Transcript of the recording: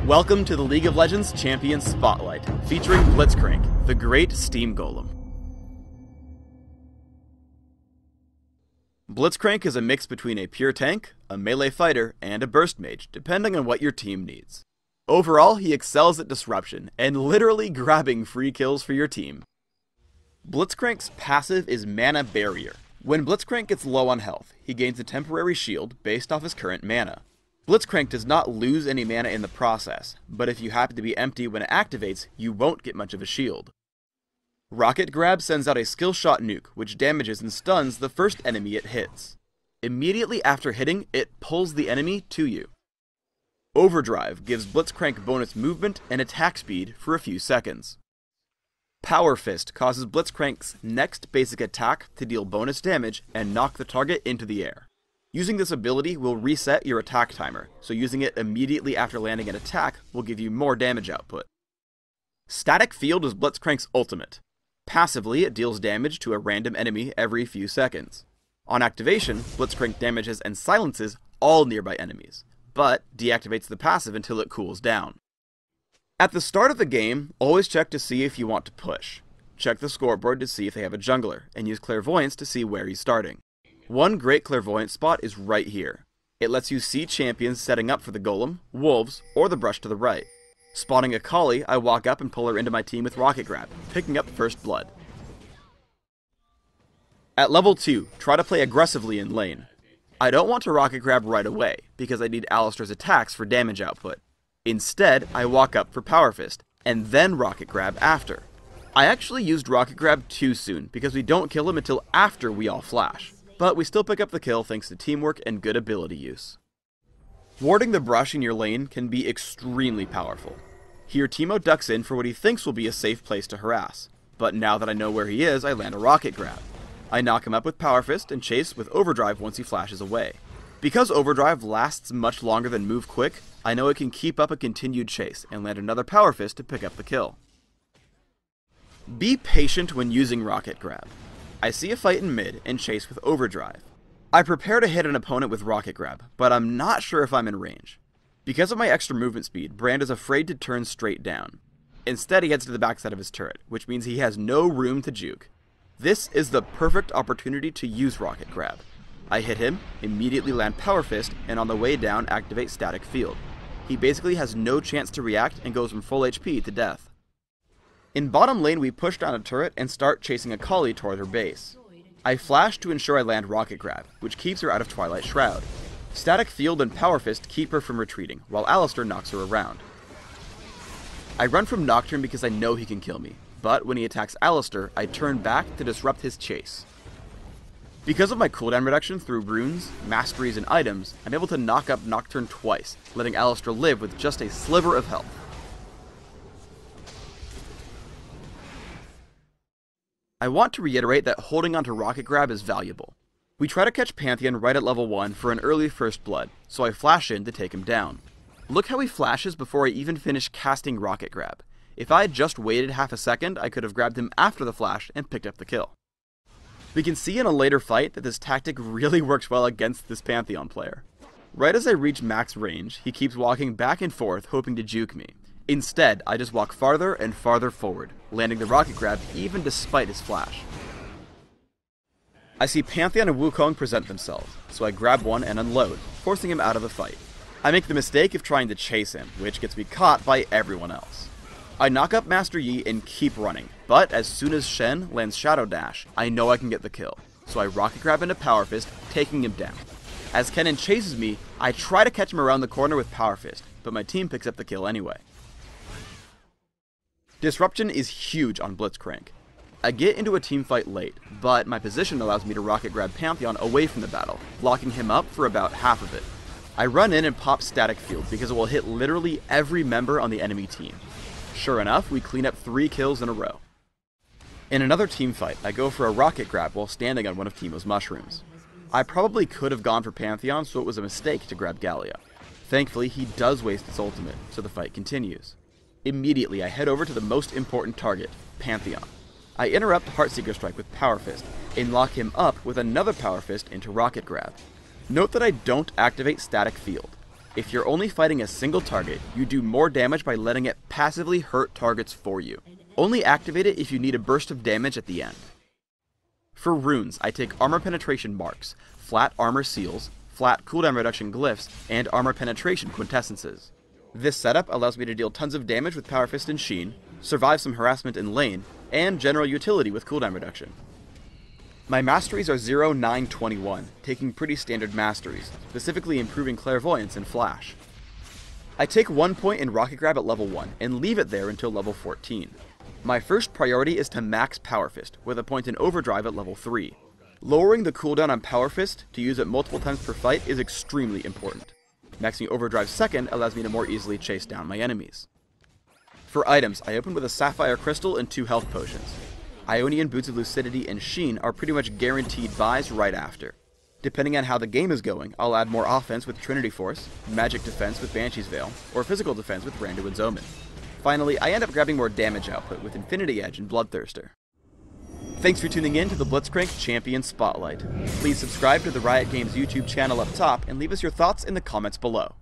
Welcome to the League of Legends Champion Spotlight, featuring Blitzcrank, the great steam golem. Blitzcrank is a mix between a pure tank, a melee fighter, and a burst mage, depending on what your team needs. Overall, he excels at disruption, and literally grabbing free kills for your team. Blitzcrank's passive is Mana Barrier. When Blitzcrank gets low on health, he gains a temporary shield based off his current mana. Blitzcrank does not lose any mana in the process, but if you happen to be empty when it activates, you won't get much of a shield. Rocket Grab sends out a skill shot nuke, which damages and stuns the first enemy it hits. Immediately after hitting, it pulls the enemy to you. Overdrive gives Blitzcrank bonus movement and attack speed for a few seconds. Power Fist causes Blitzcrank's next basic attack to deal bonus damage and knock the target into the air. Using this ability will reset your attack timer, so using it immediately after landing an attack will give you more damage output. Static Field is Blitzcrank's ultimate. Passively, it deals damage to a random enemy every few seconds. On activation, Blitzcrank damages and silences all nearby enemies, but deactivates the passive until it cools down. At the start of the game, always check to see if you want to push. Check the scoreboard to see if they have a jungler, and use Clairvoyance to see where he's starting. One great Clairvoyance spot is right here. It lets you see champions setting up for the golem, wolves, or the brush to the right. Spotting a Kali, I walk up and pull her into my team with Rocket Grab, picking up first blood. At level 2, try to play aggressively in lane. I don't want to Rocket Grab right away, because I need Alistar's attacks for damage output. Instead, I walk up for Power Fist, and then Rocket Grab after. I actually used Rocket Grab too soon, because we don't kill him until after we all flash. But we still pick up the kill thanks to teamwork and good ability use. Warding the brush in your lane can be extremely powerful. Here Teemo ducks in for what he thinks will be a safe place to harass, but now that I know where he is, I land a Rocket Grab. I knock him up with Power Fist and chase with Overdrive once he flashes away. Because Overdrive lasts much longer than Move Quick, I know it can keep up a continued chase and land another Power Fist to pick up the kill. Be patient when using Rocket Grab. I see a fight in mid and chase with Overdrive. I prepare to hit an opponent with Rocket Grab, but I'm not sure if I'm in range. Because of my extra movement speed, Brand is afraid to turn straight down. Instead, he heads to the backside of his turret, which means he has no room to juke. This is the perfect opportunity to use Rocket Grab. I hit him, immediately land Power Fist, and on the way down activate Static Field. He basically has no chance to react and goes from full HP to death. In bottom lane, we push down a turret and start chasing a Kali toward her base. I flash to ensure I land Rocket Grab, which keeps her out of Twilight Shroud. Static Field and Power Fist keep her from retreating, while Alistar knocks her around. I run from Nocturne because I know he can kill me, but when he attacks Alistar, I turn back to disrupt his chase. Because of my cooldown reduction through runes, masteries, and items, I'm able to knock up Nocturne twice, letting Alistar live with just a sliver of health. I want to reiterate that holding onto Rocket Grab is valuable. We try to catch Pantheon right at level 1 for an early first blood, so I flash in to take him down. Look how he flashes before I even finish casting Rocket Grab. If I had just waited half a second, I could have grabbed him after the flash and picked up the kill. We can see in a later fight that this tactic really works well against this Pantheon player. Right as I reach max range, he keeps walking back and forth hoping to juke me. Instead, I just walk farther and farther forward, landing the Rocket Grab even despite his flash. I see Pantheon and Wukong present themselves, so I grab one and unload, forcing him out of the fight. I make the mistake of trying to chase him, which gets me caught by everyone else. I knock up Master Yi and keep running, but as soon as Shen lands Shadow Dash, I know I can get the kill, so I Rocket Grab into Power Fist, taking him down. As Kennen chases me, I try to catch him around the corner with Power Fist, but my team picks up the kill anyway. Disruption is huge on Blitzcrank. I get into a teamfight late, but my position allows me to Rocket Grab Pantheon away from the battle, blocking him up for about half of it. I run in and pop Static Field because it will hit literally every member on the enemy team. Sure enough, we clean up 3 kills in a row. In another teamfight, I go for a Rocket Grab while standing on one of Teemo's mushrooms. I probably could have gone for Pantheon, so it was a mistake to grab Gallia. Thankfully, he does waste his ultimate, so the fight continues. Immediately, I head over to the most important target, Pantheon. I interrupt Heartseeker Strike with Power Fist, and lock him up with another Power Fist into Rocket Grab. Note that I don't activate Static Field. If you're only fighting a single target, you do more damage by letting it passively hurt targets for you. Only activate it if you need a burst of damage at the end. For runes, I take armor penetration marks, flat armor seals, flat cooldown reduction glyphs, and armor penetration quintessences. This setup allows me to deal tons of damage with Power Fist and Sheen, survive some harassment in lane, and general utility with cooldown reduction. My masteries are 0, 9, 21, taking pretty standard masteries, specifically improving clairvoyance and flash. I take 1 point in Rocket Grab at level 1, and leave it there until level 14. My first priority is to max Power Fist, with a point in Overdrive at level 3. Lowering the cooldown on Power Fist to use it multiple times per fight is extremely important. Maxing Overdrive second allows me to more easily chase down my enemies. For items, I open with a Sapphire Crystal and 2 health potions. Ionian Boots of Lucidity and Sheen are pretty much guaranteed buys right after. Depending on how the game is going, I'll add more offense with Trinity Force, magic defense with Banshee's Veil, or physical defense with Randuin's Omen. Finally, I end up grabbing more damage output with Infinity Edge and Bloodthirster. Thanks for tuning in to the Blitzcrank Champion Spotlight. Please subscribe to the Riot Games YouTube channel up top and leave us your thoughts in the comments below.